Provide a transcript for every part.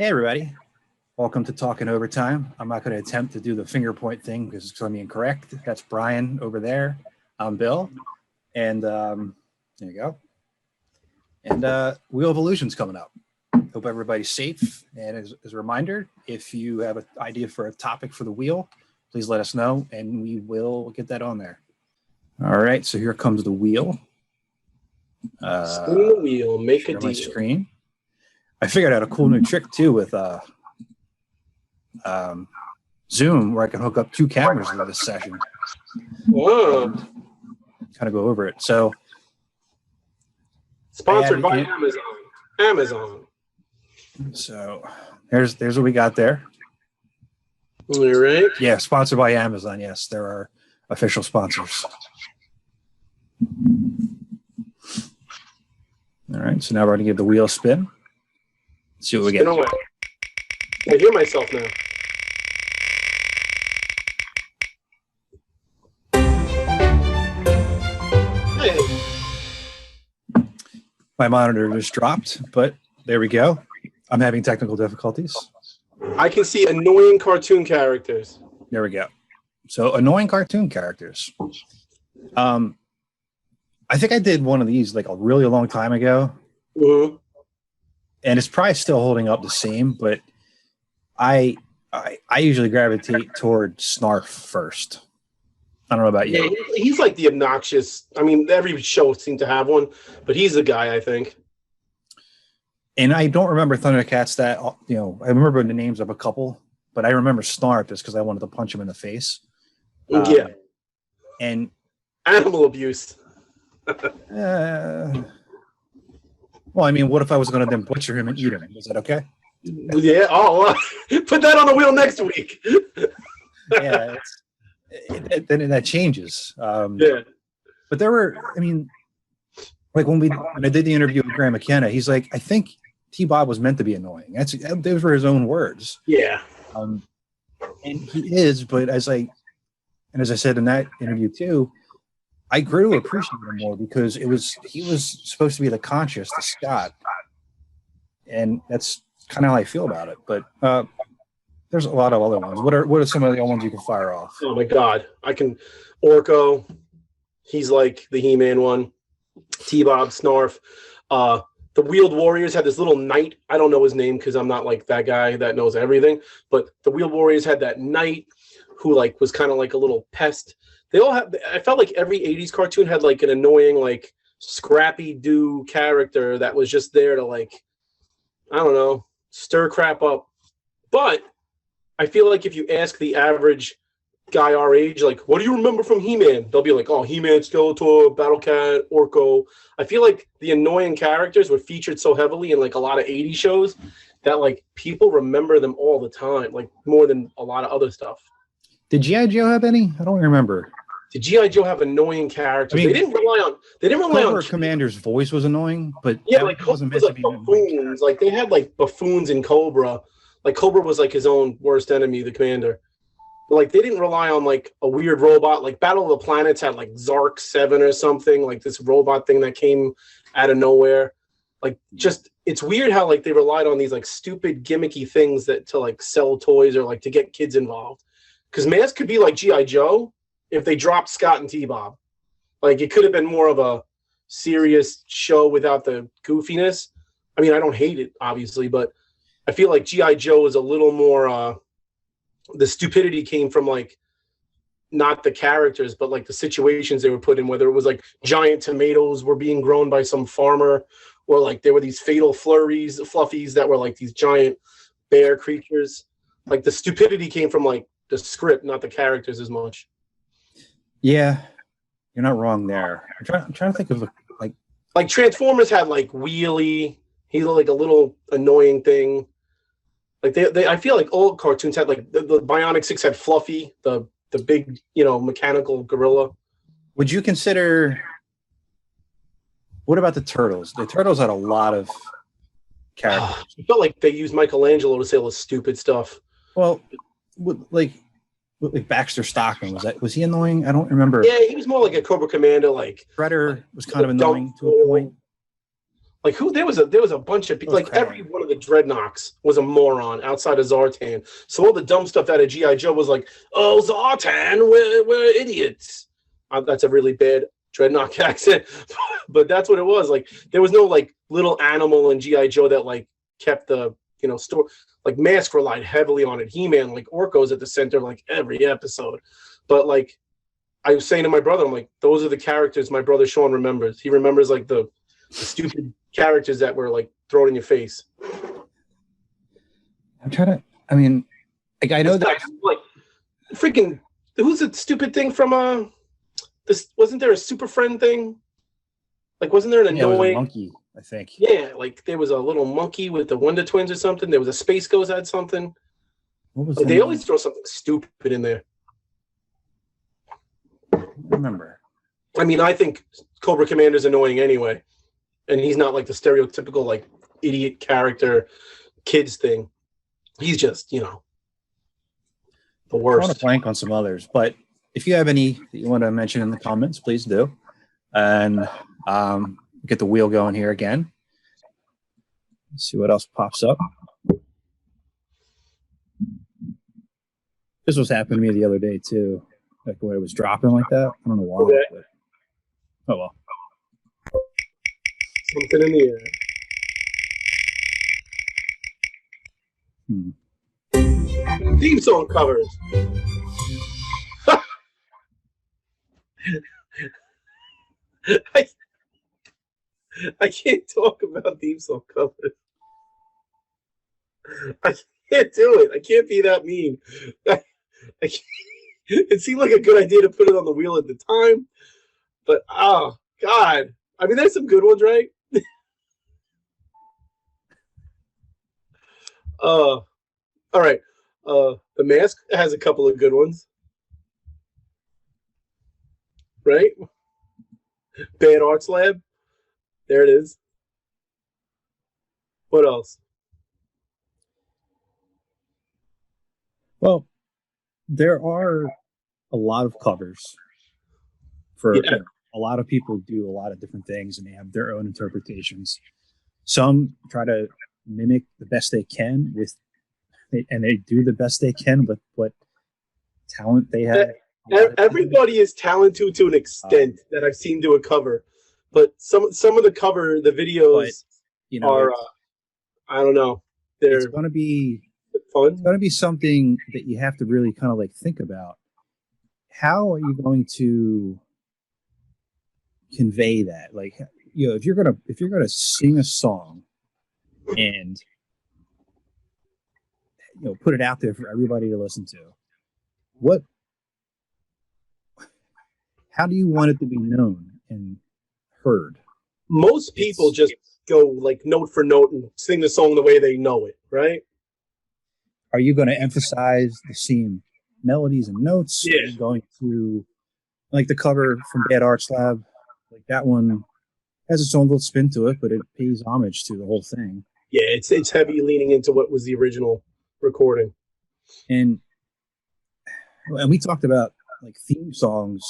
Hey, everybody. Welcome to Talkin Overtime. I'm not going to attempt to do the finger point thing because it's going to be incorrect. That's Brian over there. I'm Bill. And there you go. And Wheel of Illusion's coming up. Hope everybody's safe. And as a reminder, if you have an idea for a topic for the wheel, please let us know and we will get that on there. All right, so here comes the wheel. Spin the wheel, make a deal. My screen. I figured out a cool new trick too with Zoom, where I can hook up two cameras into this session. Whoa! Kind of go over it. So, sponsored by Amazon. Amazon. So, there's what we got there. All right. Yeah, sponsored by Amazon. Yes, there are official sponsors. All right. So now we're going to give the wheel a spin. See what we get. Away. I hear myself now. Hey. My monitor just dropped, but there we go. I'm having technical difficulties. I can see annoying cartoon characters. There we go. So annoying cartoon characters. I think I did one of these like a really long time ago. Mm-hmm. And it's probably still holding up the same, but I usually gravitate toward Snarf first. I don't know about you. Yeah, he's like the obnoxious. I mean, every show seemed to have one, but he's the guy, I think. And I don't remember Thundercats that, I remember the names of a couple, but I remember Snarf just because I wanted to punch him in the face. Yeah. And animal abuse. Well, I mean, what if I was going to then butcher him and eat him? Is that okay? Yeah. Oh, put that on the wheel next week. Yeah. Then that changes. Yeah. But there were, I mean, like when I did the interview with Graham McKenna, he's like, I think T-Bob was meant to be annoying. Those were his own words. Yeah. And he is, but as I said in that interview too, I grew to appreciate him more because he was supposed to be the conscious to Scott, and that's kind of how I feel about it. But there's a lot of other ones. What are some of the other ones you can fire off? Oh my God, I can. Orko, he's like the He-Man one. T-Bob, Snarf. The Wheeled Warriors had this little knight. I don't know his name because I'm not like that guy that knows everything. But the Wheeled Warriors had that knight who like was kind of like a little pest. They all have. I felt like every '80s cartoon had like an annoying, like Scrappy-Doo character that was just there to like, I don't know, stir crap up. But I feel like if you ask the average guy our age, like, what do you remember from He-Man? They'll be like, oh, He-Man, Skeletor, Battle Cat, Orko. I feel like the annoying characters were featured so heavily in like a lot of '80s shows that like people remember them all the time, like more than a lot of other stuff. Did G.I. Joe have any? I don't remember. Did G.I. Joe have annoying characters? I mean, they didn't rely on Commander's voice was annoying, but yeah, like Cobra was like buffoons. Like they had like buffoons in Cobra. Like Cobra was like his own worst enemy, the Commander. But, like they didn't rely on like a weird robot. Like Battle of the Planets had like Zark 7 or something, like this robot thing that came out of nowhere. Like just it's weird how like they relied on these like stupid gimmicky things that to like sell toys or like to get kids involved. Because Mask could be like G.I. Joe if they dropped Scott and T-Bob. Like, it could have been more of a serious show without the goofiness. I mean, I don't hate it, obviously, but I feel like G.I. Joe is a little more, the stupidity came from, like, not the characters, but, like, the situations they were put in, whether it was, like, giant tomatoes were being grown by some farmer, or, like, there were these fatal fluffies that were, like, these giant bear creatures. Like, the stupidity came from, like, the script, not the characters as much. Yeah, you're not wrong there. I'm trying to think of like Transformers had like Wheelie. He's like a little annoying thing. Like they I feel like old cartoons had like the Bionic Six had Fluffy, the big mechanical gorilla. Would you consider? What about the Turtles? The Turtles had a lot of characters. I felt like they used Michelangelo to say all this stupid stuff. Well, like Baxter Stockman, was he annoying? I don't remember. Yeah, he was more like a Cobra Commander. Like Shredder was kind of annoying to a point. Like who? There was a bunch of people. Like every one of the Dreadnoks was a moron outside of Zartan. So all the dumb stuff out of GI Joe was like, "Oh, Zartan, we're idiots." That's a really bad Dreadnok accent, but that's what it was. Like there was no like little animal in GI Joe that like kept the store. Like Mask relied heavily on it. He-Man, like Orko's at the center of like every episode. But like I was saying to my brother, I'm like, those are the characters my brother Sean remembers. He remembers like the stupid characters that were like thrown in your face. I'm trying to. I mean, like I know that like freaking. Who's the stupid thing from this? Wasn't there a Super Friend thing? Like, wasn't there an annoying it was a monkey? I think. Yeah, like there was a little monkey with the Wonder Twins or something. There was a Space Ghost had something. What was they always throw something stupid in there. I remember. I mean, I think Cobra Commander's annoying anyway. And he's not like the stereotypical like idiot character kids thing. He's just, the worst. I want to blank on some others, but if you have any that you want to mention in the comments, please do. And get the wheel going here again. Let's see what else pops up. This was happening to me the other day too. Like when it was dropping like that. I don't know why. Okay. But, oh well. Something in the air. Theme song covers. I can't talk about theme song covers. I can't do it. I can't be that mean. It seemed like a good idea to put it on the wheel at the time, but oh God. I mean, there's some good ones, right? All right. The Mask has a couple of good ones. Right? Bad Arts Lab. There it is. What else? Well, there are a lot of covers for a lot of people do a lot of different things and they have their own interpretations. Some try to mimic the best they can and they do the best they can with what talent they have. Everybody is talented to an extent that I've seen do a cover, but some of the videos are I don't know. It's going to be fun. It's going to be something that you have to really kind of like think about. How are you going to convey that? Like, if you're gonna sing a song and put it out there for everybody to listen to, how do you want it to be known and heard? Most people just go like note for note and sing the song the way they know it, right? Are you going to emphasize the same melodies and notes? Yeah. Are you going to, like the cover from Bad Arts Lab, like that one has its own little spin to it, but it pays homage to the whole thing. Yeah, it's heavy leaning into what was the original recording. And we talked about like theme songs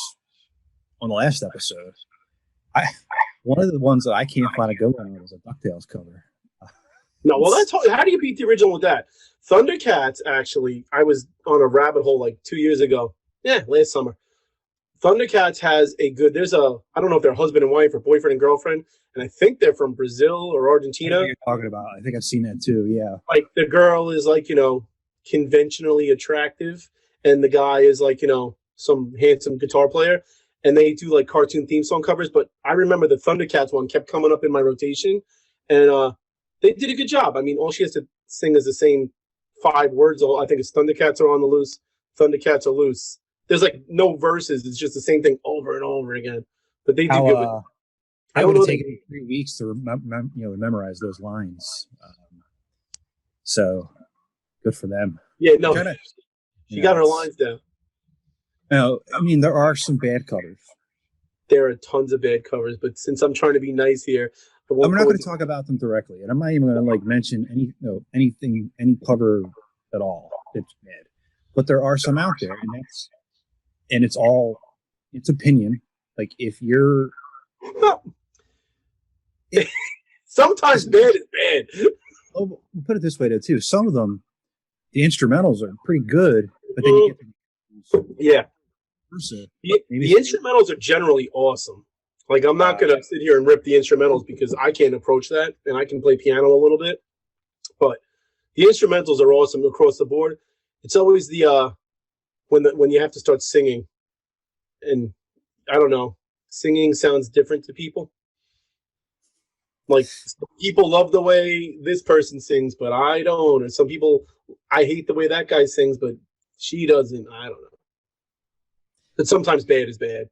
on the last episode. One of the ones that I can't find a good one on is a Ducktales cover. No, well, how do you beat the original with that? Thundercats, actually, I was on a rabbit hole like 2 years ago. Yeah, last summer. Thundercats has a good, I don't know if they're husband and wife or boyfriend and girlfriend, and I think they're from Brazil or Argentina. I know what you're talking about. I think I've seen that too, yeah. Like the girl is like, conventionally attractive, and the guy is like, some handsome guitar player, and they do like cartoon theme song covers. But I remember the Thundercats one kept coming up in my rotation, and they did a good job. I mean, all she has to sing is the same 5 words. I think it's Thundercats are on the loose, Thundercats are loose. There's like no verses. It's just the same thing over and over again. But they do good. I would have taken me 3 weeks to memorize those lines. So good for them. Yeah, no, she got her lines down. No, I mean there are some bad covers. There are tons of bad covers, but since I'm trying to be nice here, I'm not going to talk about them directly, and I'm not even going to like mention any cover at all. It's bad, but there are some out there, and it's opinion. Like if you're, Sometimes bad is bad. Well, we'll put it this way, though, too. Some of them, the instrumentals are pretty good, but then you get yeah. The instrumentals are generally awesome. Like, I'm not going to sit here and rip the instrumentals because I can't approach that, and I can play piano a little bit. But the instrumentals are awesome across the board. It's always the when you have to start singing, and I don't know, singing sounds different to people. Like, some people love the way this person sings, but I don't. Or some people, I hate the way that guy sings, but she doesn't. I don't know. But sometimes bad is bad.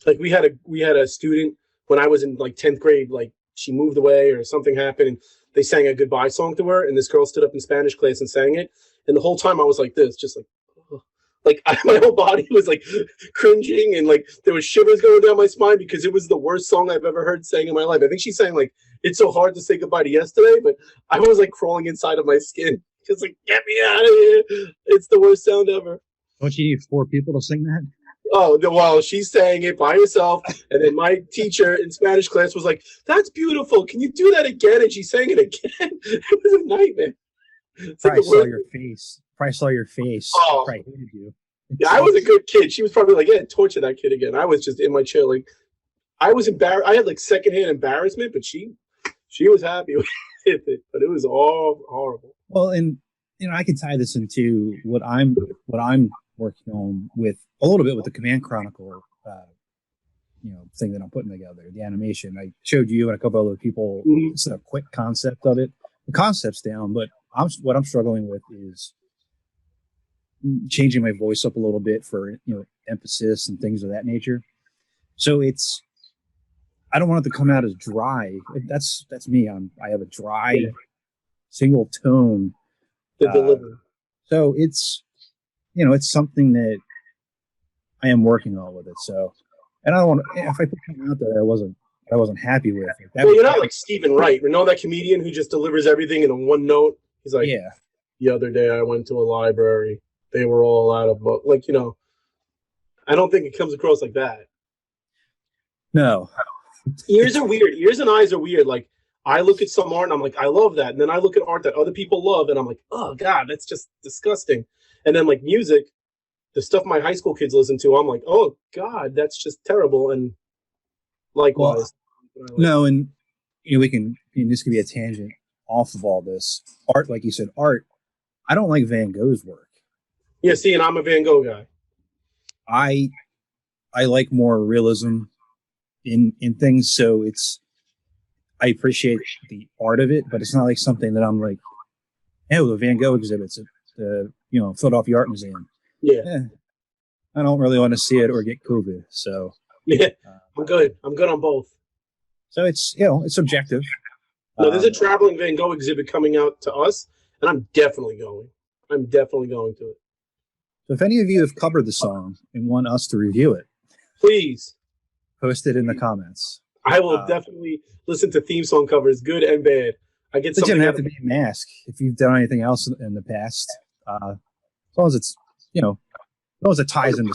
Like, we had a student when I was in like 10th grade, like she moved away or something happened and they sang a goodbye song to her and this girl stood up in Spanish class and sang it. And the whole time I was like this, just like, oh. Like my whole body was like cringing and like there was shivers going down my spine because it was the worst song I've ever heard sang in my life. I think she sang like, "It's so hard to say goodbye to yesterday," but I was like crawling inside of my skin. Just like, get me out of here. It's the worst sound ever. Don't you need 4 people to sing that? Oh, well, she sang it by herself. And then my teacher in Spanish class was like, "That's beautiful. Can you do that again?" And she sang it again. It was a nightmare. Probably saw your face. Oh. Probably hated you. Yeah, I was a good kid. She was probably like, "Yeah, torture that kid again." I was just in my chair. Like, I was embarrassed. I had like secondhand embarrassment, but she was happy with it. But it was all horrible. Well, and I can tie this into what I'm working on with a little bit with the Command Chronicle, thing that I'm putting together, the animation. I showed you and a couple other people just a quick concept of it. The concept's down, but what I'm struggling with is changing my voice up a little bit for emphasis and things of that nature. So I don't want it to come out as dry. That's me. I have a dry single tone. The delivery. So it's something that I am working on with it. So, and I don't want if I put something out there I wasn't happy with. Well, you're not like Stephen Wright. You know that comedian who just delivers everything in a one note? He's like, yeah. The other day I went to a library. They were all out of book. Like, I don't think it comes across like that. No. Ears are weird. Ears and eyes are weird. Like, I look at some art and I'm like, I love that. And then I look at art that other people love and I'm like, oh, God, that's just disgusting. And then, like, music, the stuff my high school kids listen to, I'm like, oh, God, that's just terrible. And likewise. Well, no, and we can, this could be a tangent off of all this. Art, like you said, I don't like Van Gogh's work. Yeah, see, and I'm a Van Gogh guy. I like more realism in things, so I appreciate the art of it, but it's not like something that I'm like, the Van Gogh exhibits at the Philadelphia Art Museum. Yeah. I don't really want to see it or get COVID. So yeah, I'm good. I'm good on both. So it's it's subjective. No, there's a traveling Van Gogh exhibit coming out to us, and I'm definitely going. I'm definitely going to it. So if any of you have covered the song and want us to review it, please post it in the comments. I will definitely listen to theme song covers, good and bad. I get. It doesn't have to be a mask if you've done anything else in the past. As long as it's as long as it ties into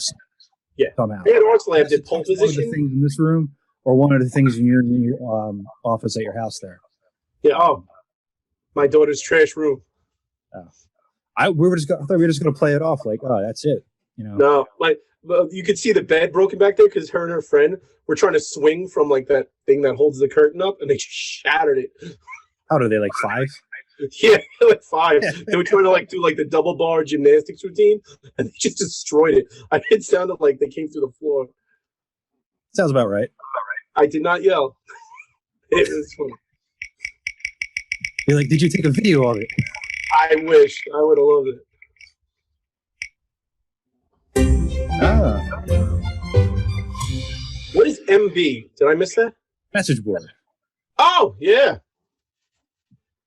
somehow. Bad Arts Lab did pole position. One of the things in this room, or one of the things in your office at your house there. Yeah. Oh, my daughter's trash room. Oh. I thought we were just going to play it off like, oh, that's it. No, you could see the bed broken back there because her and her friend were trying to swing from like that thing that holds the curtain up, and they just shattered it. How do they, like 5? Yeah, like 5. They were trying to like do like the double bar gymnastics routine, and they just destroyed it. It sounded like they came through the floor. Sounds about right. I did not yell. It was funny. You're like, did you take a video of it? I wish. I would have loved it. What is MB? Did I miss that? Message board. Oh, yeah.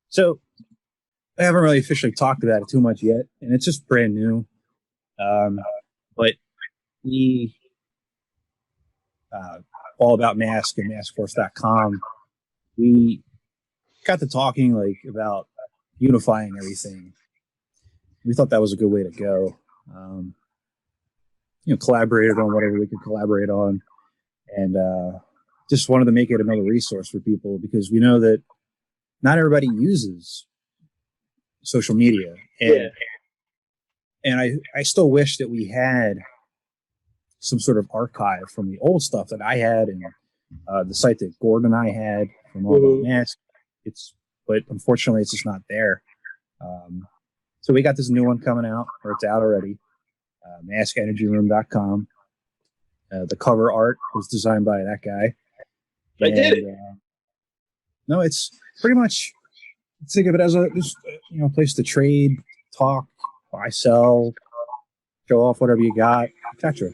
So I haven't really officially talked about it too much yet, and it's just brand new. But we all about Mask and maskforce.com, we got to talking about unifying everything. We thought that was a good way to go. Collaborated on whatever we could collaborate on, and just wanted to make it another resource for people because we know that not everybody uses social media. And I still wish that we had some sort of archive from the old stuff that I had and the site that Gordon and I had from all the masks. But unfortunately, it's just not there. So we got this new one coming out, or it's out already. MaskEnergyRoom.com. The cover art was designed by that guy. I did it. No, it's pretty much. Think of it as a place to trade, talk, buy, sell, show off whatever you got, etc.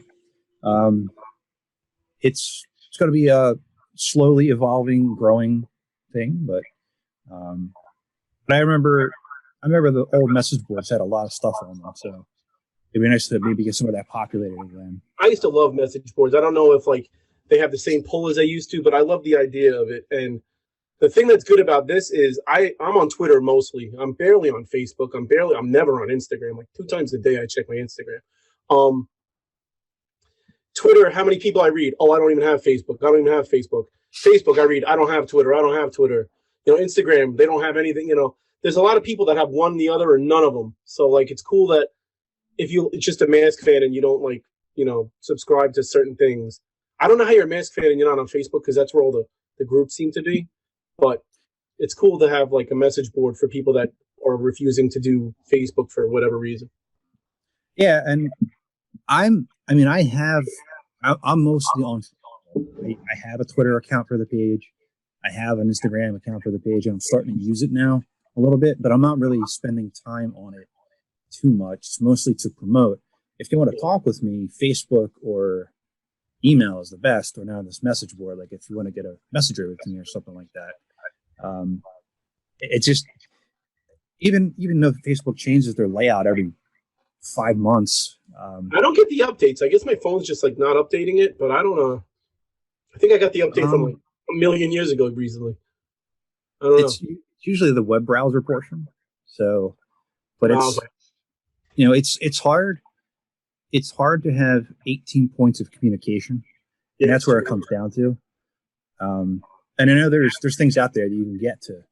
It's going to be a slowly evolving, growing thing, but I remember the old message boards had a lot of stuff on them, so it'd be nice to maybe get some of that populated again. I used to love message boards. I don't know if like they have the same pull as I used to, but I love the idea of it. And the thing that's good about this is I'm on Twitter mostly. I'm barely on Facebook. I'm never on Instagram. Like 2 times a day I check my Instagram. Twitter, how many people I read? Oh, I don't even have Facebook. I don't even have Facebook. Facebook, I read. I don't have Twitter. I don't have Twitter. Instagram, they don't have anything. There's a lot of people that have one, the other, or none of them. So like, it's cool that if it's just a Mask fan and you don't like, subscribe to certain things. I don't know how you're a Mask fan and you're not on Facebook because that's where all the groups seem to be. But it's cool to have like a message board for people that are refusing to do Facebook for whatever reason. Yeah, and I'm mostly on. I have a Twitter account for the page. I have an Instagram account for the page, and I'm starting to use it now a little bit, but I'm not really spending time on it too much. It's mostly to promote. If you want to talk with me, Facebook or email is the best, or now this message board. Like if you want to get a message over to me or something like that. It's just even though Facebook changes their layout every 5 months. I don't get the updates. I guess my phone's just like not updating it, but I don't know. I think I got the update from like a million years ago recently. I don't know. It's usually the web browser portion. So, but it's hard. It's hard to have 18 points of communication. And that's where it comes down to. And I know there's things out there that you can get to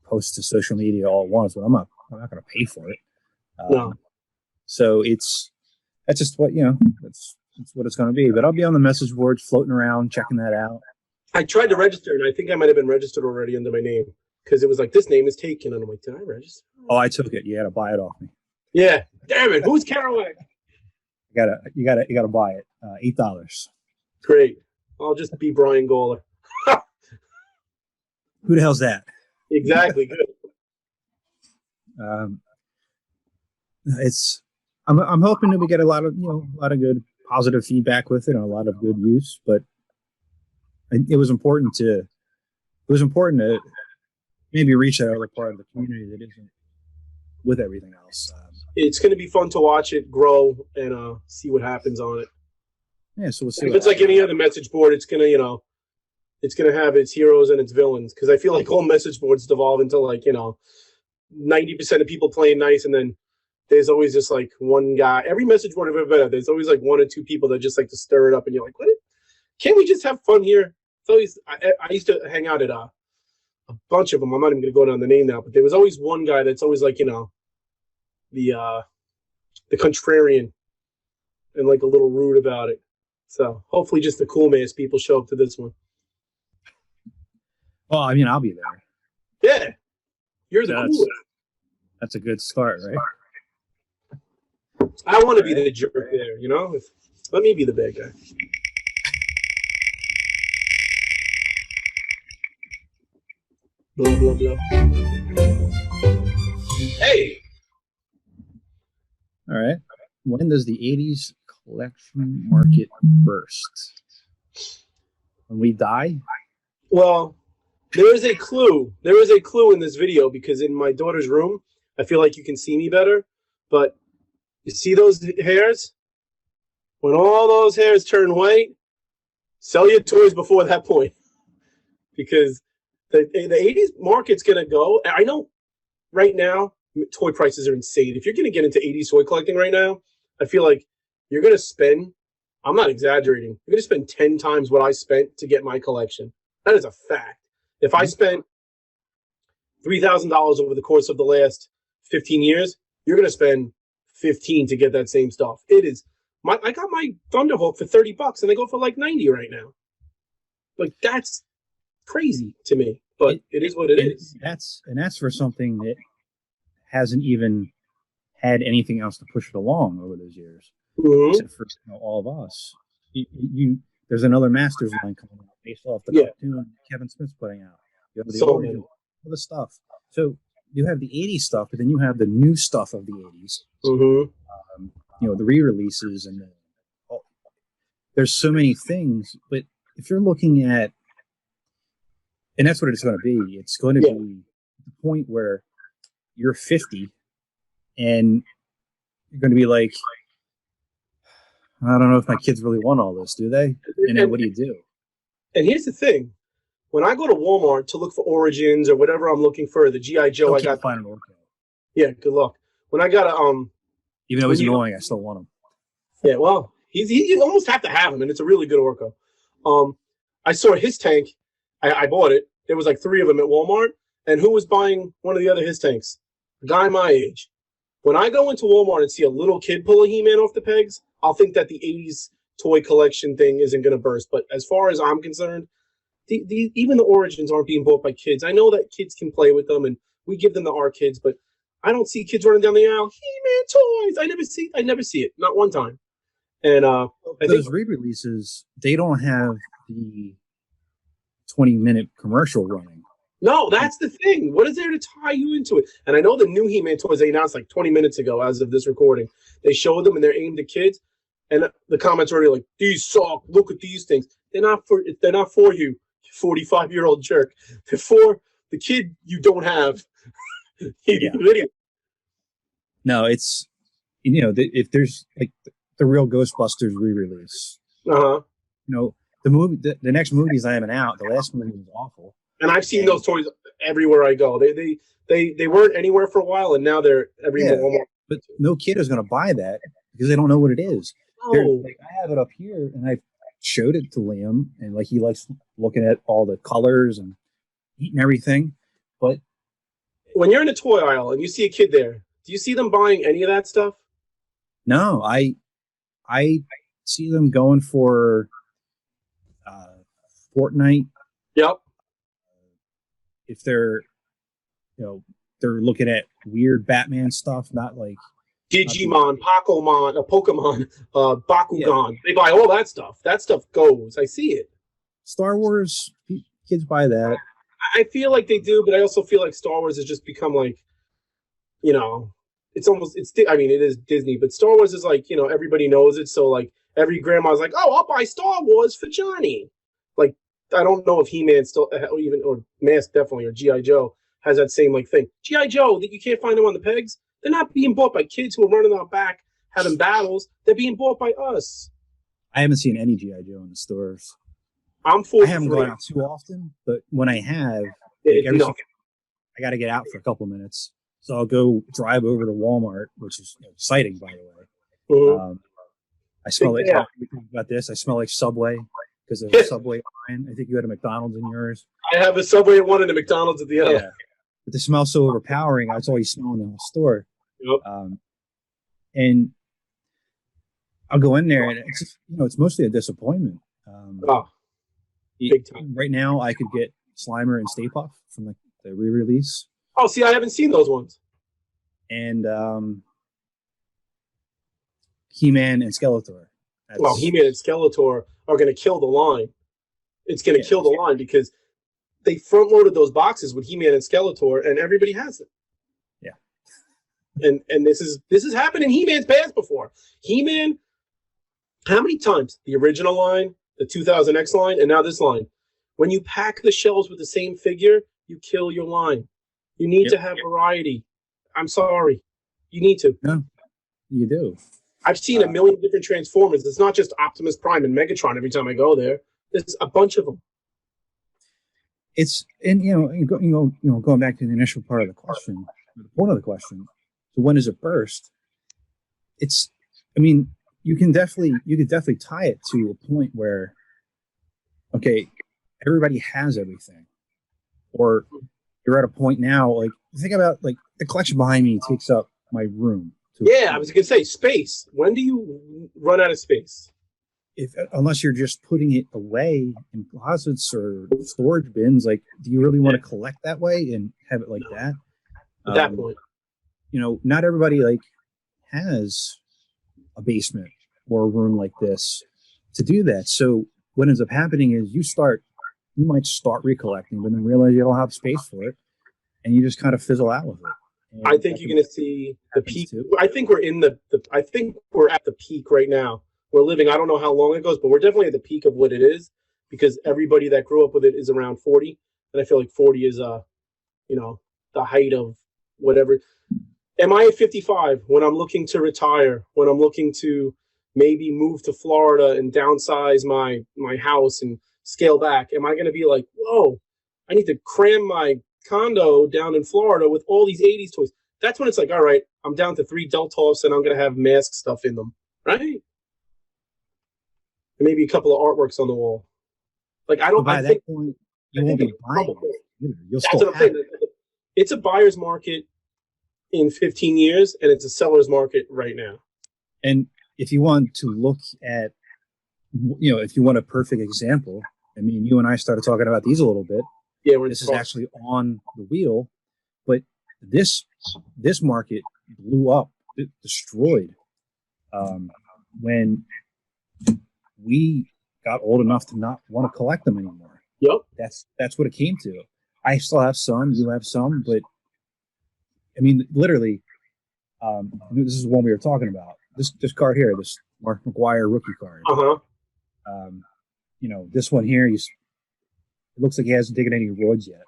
post to social media all at once, but I'm not going to pay for it. No. So that's just what, that's what it's going to be. But I'll be on the message boards floating around, checking that out. I tried to register, and I think I might have been registered already under my name because it was like, this name is taken. And I'm like, did I register? Oh, I took it. You had to buy it off me. Yeah. Damn it. Who's Kero Wack? You gotta buy it. $8. Great. I'll just be Brian Gawler. Who the hell's that? Exactly. Good. I'm hoping that we get a lot of good positive feedback with it and a lot of good use, but it was important to maybe reach that other part of the community that isn't with everything else. It's going to be fun to watch it grow and see what happens on it. Yeah, so we'll see. If it's like any other message board, it's going to, it's going to have its heroes and its villains. Because I feel like all message boards devolve into like, 90% of people playing nice, and then there's always just like one guy. Every message board I've ever been at, there's always like 1 or 2 people that just like to stir it up, and you're like, what? Can't we just have fun here? It's always. I used to hang out at a bunch of them. I'm not even going to go down the name now, but there was always one guy that's always like, the contrarian and like a little rude about it. So hopefully just the cool mass people show up to this one. Well, I mean, I'll be there. Yeah. You're the coolest. That's a good start, right? I want to be the jerk there, let me be the bad guy. Blah, blah, blah. Hey! All right. When does the 80s collection market burst? When we die? Well, there is a clue. There is a clue in this video because in my daughter's room, I feel like you can see me better. But you see those hairs? When all those hairs turn white, sell your toys before that point. Because the 80s market's going to go. I know right now, toy prices are insane. If you're going to get into 80s toy collecting right now, I feel like you're going to spend, I'm not exaggerating, you're going to spend 10 times what I spent to get my collection. That is a fact. If I spent $3,000 over the course of the last 15 years, you're going to spend 15 to get that same stuff. It is. I got my Thunderhawk for $30 and they go for like 90 right now. Like, that's crazy to me, but it is what it is. That's for something that hasn't even had anything else to push it along over those years, except for all of us. There's another Masters line coming out based off the cartoon Kevin Smith's putting out. You have the all the stuff. So you have the '80s stuff, but then you have the new stuff of the '80s. The re-releases and there's so many things. But if you're looking at, and that's what it's going to be. It's going to be the point where you're 50 and you're going to be like, I don't know if my kids really want all this, do they? And then what do you do? And here's the thing. When I go to Walmart to look for Origins or whatever I'm looking for, the G.I. Joe, I got. Find an Orco. Yeah, good luck. When I got a even though he's annoying, I still want him. Yeah, well, you almost have to have him, and it's a really good Orco. I saw his tank. I bought it. There was like 3 of them at Walmart, and who was buying one of the other his tanks? A guy my age. When I go into Walmart and see a little kid pull a He-Man off the pegs, I'll think that the '80s toy collection thing isn't going to burst. But as far as I'm concerned, even the Origins aren't being bought by kids. I know that kids can play with them, and we give them to our kids, but I don't see kids running down the aisle, He-Man toys. I never see it, not one time. And those re-releases, they don't have the 20-minute commercial running. No, that's the thing. What is there to tie you into it? And I know the new He-Man toys they announced like 20 minutes ago as of this recording. They showed them and they're aimed at kids. And the comments are already like, these suck. Look at these things. They're not for you, 45-year-old jerk. They're for the kid you don't have. No, it's, if there's like the real Ghostbusters re-release. The movie, the next movies I haven't out. The last movie was awful. And I've seen those toys everywhere I go. They weren't anywhere for a while, and now they're everywhere. But no kid is going to buy that because they don't know what it is. Like, I have it up here, and I showed it to Liam, and like he likes looking at all the colors and eating everything. But when you're in a toy aisle and you see a kid there, do you see them buying any of that stuff? No, I see them going for Fortnite. Yep. If they're looking at weird Batman stuff, not like Digimon, Pokemon, Bakugan. They buy all that stuff. That stuff goes. I see it. Star Wars, kids buy that. I feel like they do, but I also feel like Star Wars has just become like, it is Disney, but Star Wars is like, everybody knows it. So like every grandma's like, oh, I'll buy Star Wars for Johnny. Like, I don't know if He-Man still, or Mask definitely, or G.I. Joe has that same like thing. G.I. Joe, that you can't find them on the pegs. They're not being bought by kids who are running out back having battles. They're being bought by us. I haven't seen any G.I. Joe in the stores. I haven't gone out too often, but when I have, I got to get out for a couple minutes. So I'll go drive over to Walmart, which is exciting, by the way. I smell like, we talked about this, I smell like Subway because there's a Subway line. I think you had a McDonald's in yours. I have a Subway at one and a McDonald's at the other. Yeah. But the smell's so overpowering, that's all you smell in the whole store. Yep. And I'll go in there, and it's just, it's mostly a disappointment. Big time. Right now, I could get Slimer and Stay Puft from the re-release. Oh, see, I haven't seen those ones. And He-Man and Skeletor. He-Man and Skeletor are going to kill the line. It's going to kill the line because they front-loaded those boxes with He-Man and Skeletor, and everybody has it. Yeah. And this has happened in He-Man's past before. He-Man, how many times? The original line, the 2000X line, and now this line. When you pack the shelves with the same figure, you kill your line. You need to have variety. I'm sorry. You need to. No, you do. I've seen a million different Transformers. It's not just Optimus Prime and Megatron every time I go there. There's a bunch of them. Going back to the initial part of the question, the point of the question. So when does it burst? You could definitely tie it to a point where, okay, everybody has everything, or you're at a point now. Like think about like the collection behind me takes up my room. Yeah, I was gonna say space. When do you run out of space? Unless you're just putting it away in closets or storage bins, like, do you really want to collect that way and have it like that? At that point, not everybody like has a basement or a room like this to do that. So what ends up happening is you might start recollecting, but then realize you don't have space for it, and you just kind of fizzle out with it. And I think you're going to see the peak. Too. I think we're in I think we're at the peak right now. We're living, I don't know how long it goes, but we're definitely at the peak of what it is, because everybody that grew up with it is around 40. And I feel like 40 is, the height of whatever. Am I at 55 when I'm looking to retire, when I'm looking to maybe move to Florida and downsize my house and scale back? Am I going to be like, whoa, I need to cram my condo down in Florida with all these 80s toys? That's when it's like, all right, I'm down to 3 Deltoffs and I'm going to have mask stuff in them, right? And maybe a couple of artworks on the wall. Like, I don't. By that point, you won't be buying it. You'll That's what I'm saying. It's a buyer's market in 15 years, and it's a seller's market right now. And if you want to look at, if you want a perfect example, I mean, you and I started talking about these a little bit. Yeah, this is actually on the wheel, but this market blew up, destroyed when we got old enough to not want to collect them anymore. Yep. That's what it came to. I still have some, you have some, but I mean, literally, this is one we were talking about. This card here, this Mark Mcguire rookie card. This one here, it looks like he hasn't taken any roids yet.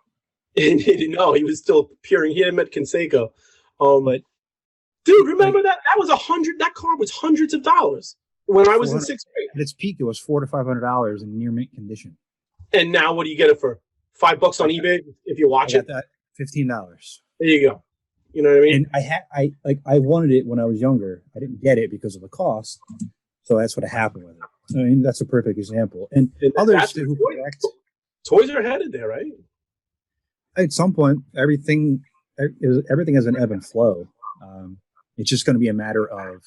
No, he was still peering. He hadn't met Canseco. But dude, remember that was that card was hundreds of dollars when I was in 6th grade. At its peak, it was $400 to $500 in near mint condition. And now, what do you get it for? $5 on eBay if you watch it. That $15. There you go. You know what I mean? And I wanted it when I was younger. I didn't get it because of the cost, so that's what happened with it. I mean, that's a perfect example. And others who collect, toys are headed there, right? At some point, everything has an ebb and flow. It's just going to be a matter of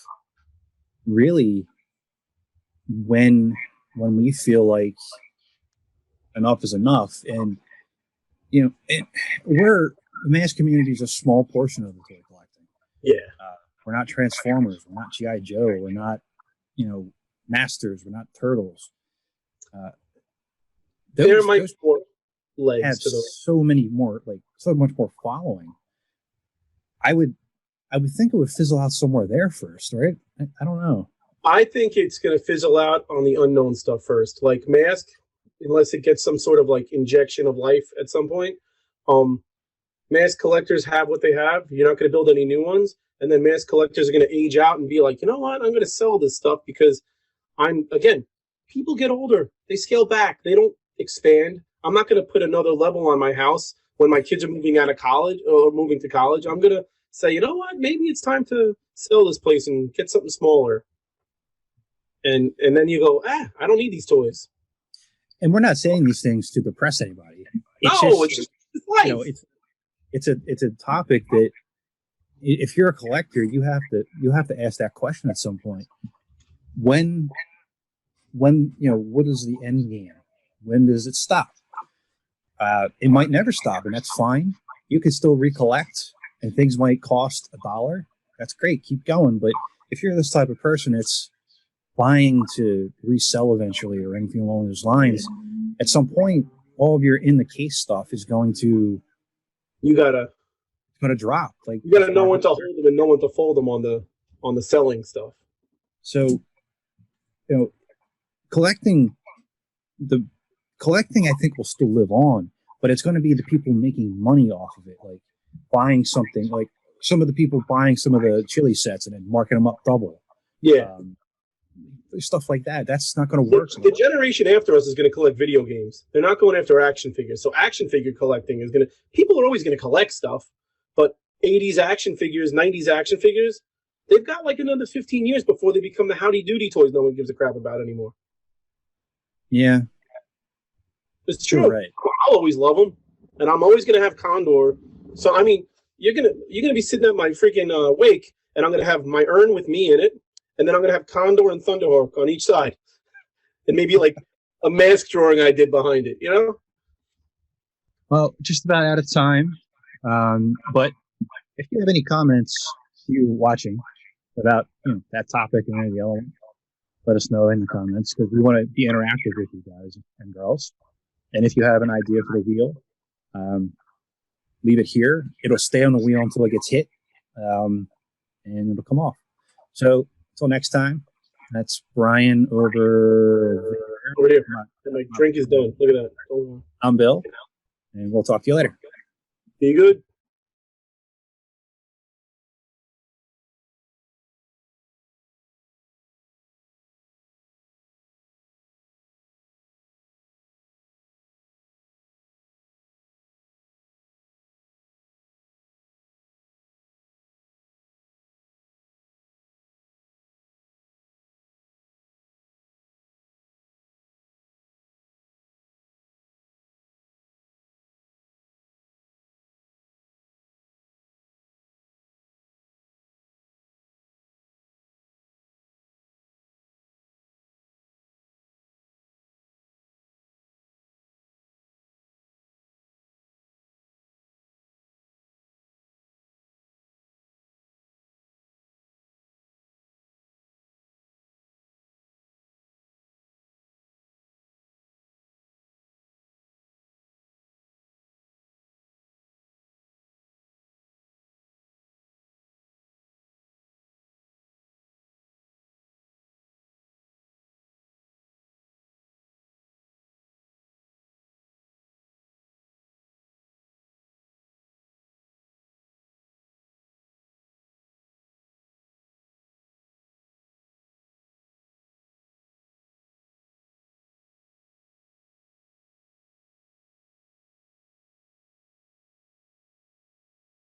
really when we feel like enough is enough, and the mass community is a small portion of the toy collecting. Yeah, we're not Transformers, we're not GI Joe, we're not Masters, we're not Turtles. There might be more legs have to those. So much more following. I would think it would fizzle out somewhere there first, right? I don't know. I think it's going to fizzle out on the unknown stuff first, like Mask, unless it gets some sort of like injection of life at some point. Mask collectors have what they have. You're not going to build any new ones, and then mask collectors are going to age out and be like, you know what? I'm going to sell this stuff because people get older. They scale back. They don't expand. I'm not going to put another level on my house when my kids are moving out of college or moving to college. I'm going to say, you know what? Maybe it's time to sell this place and get something smaller. And then you go, I don't need these toys. And we're not saying these things to depress anybody. It's just life. It's a topic that if you're a collector, you have to ask that question at some point. When what is the end game? When does it stop? It might never stop, and that's fine. You can still recollect, and things might cost $1. That's great. Keep going. But if you're this type of person, it's buying to resell eventually or anything along those lines, at some point, all of your in the case stuff is going to drop. Like, you gotta know when to hold them and know when to fold them on the selling stuff. So, collecting, I think, will still live on, but it's going to be the people making money off of it, like buying something, like some of the people buying some of the chili sets and then marking them up double. Yeah. Stuff like that. That's not going to work. The generation after us is going to collect video games. They're not going after action figures. So action figure collecting is going to... People are always going to collect stuff, but 80s action figures, 90s action figures, they've got like another 15 years before they become the Howdy Doody toys no one gives a crap about anymore. Yeah. It's true. Right. I'll always love them, and I'm always gonna have Condor. So I mean, you're gonna be sitting at my freaking wake, and I'm gonna have my urn with me in it, and then I'm gonna have Condor and Thunderhawk on each side, and maybe like a mask drawing I did behind it. You know. Well, just about out of time. But if you have any comments, you watching about that topic and any of the other one, let us know in the comments because we want to be interactive with you guys and girls. And if you have an idea for the wheel, leave it here. It'll stay on the wheel until it gets hit, and it'll come off. So until next time, that's Brian over here. My drink is done. Look at that. I'm Bill, and we'll talk to you later. Be good.